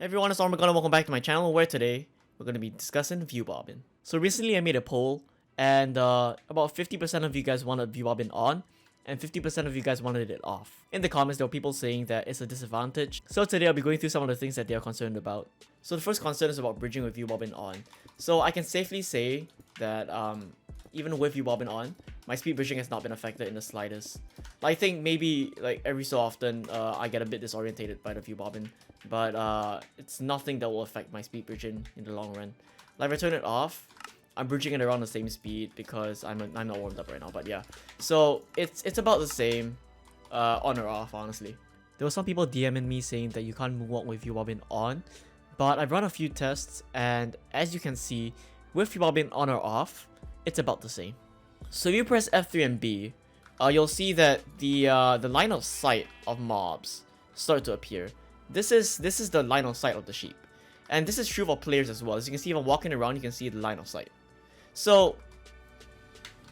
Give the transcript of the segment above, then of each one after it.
Hey everyone, it's Armegon and welcome back to my channel, where today we're going to be discussing view bobbing. So recently I made a poll and about 50% of you guys wanted view bobbing on and 50% of you guys wanted it off. In the comments there were people saying that it's a disadvantage. So today I'll be going through some of the things that they are concerned about. So the first concern is about bridging with view bobbing on. So I can safely say that even with view bobbing on, my speed bridging has not been affected in the slightest. I think maybe like every so often I get a bit disorientated by the view bobbing, but it's nothing that will affect my speed bridging in the long run. Like if I turn it off, I'm bridging it around the same speed because I'm not warmed up right now, but yeah. So it's about the same on or off, honestly. There were some people DMing me saying that you can't moonwalk with view bobbing on, but I've run a few tests and as you can see, with view bobbing on or off, it's about the same. So if you press F3 and B, you'll see that the line of sight of mobs start to appear. This is the line of sight of the sheep, and this is true for players as well. As you can see, if I'm walking around, you can see the line of sight. So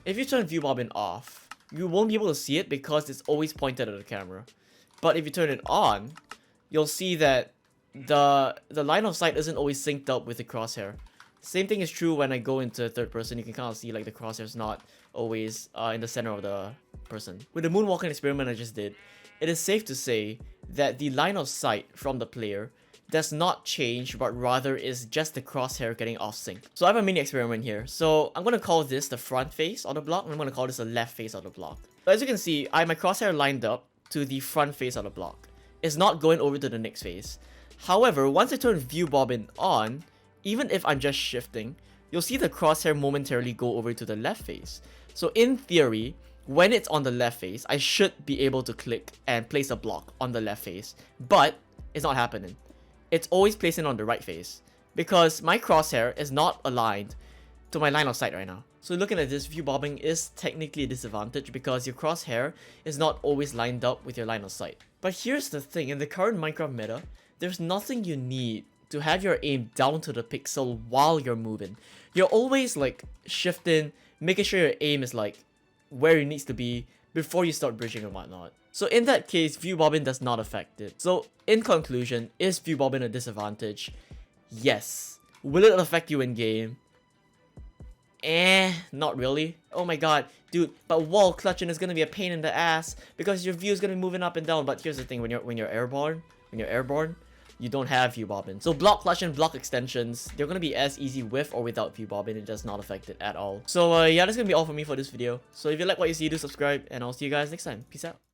if you turn view bobbing off, you won't be able to see it because it's always pointed at the camera. But if you turn it on, you'll see that the line of sight isn't always synced up with the crosshair. Same thing is true when I go into third person. You can kind of see like the crosshair's not always in the center of the person. With the moonwalking experiment I just did, it is safe to say that the line of sight from the player does not change, but rather is just the crosshair getting off sync. So I have a mini experiment here. So I'm going to call this the front face of the block, and I'm going to call this the left face of the block. So as you can see, I have my crosshair lined up to the front face of the block. It's not going over to the next face. However, once I turn view bobbing on, even if I'm just shifting, you'll see the crosshair momentarily go over to the left face. So in theory, when it's on the left face, I should be able to click and place a block on the left face, but it's not happening. It's always placing on the right face because my crosshair is not aligned to my line of sight right now. So looking at this, view bobbing is technically a disadvantage because your crosshair is not always lined up with your line of sight. But here's the thing, in the current Minecraft meta, there's nothing you need to have your aim down to the pixel while you're moving. You're always like shifting, making sure your aim is like where it needs to be before you start bridging and whatnot. So in that case, view bobbing does not affect it. So in conclusion, is view bobbing a disadvantage? Yes. Will it affect you in game? Not really. Oh my god, dude, but wall clutching is gonna be a pain in the ass because your view is gonna be moving up and down. But here's the thing, when you're airborne, you don't have view bobbing. So block clutch and block extensions, they're gonna be as easy with or without view bobbing. It does not affect it at all. So yeah, that's gonna be all for me for this video. So if you like what you see, do subscribe, and I'll see you guys next time. Peace out.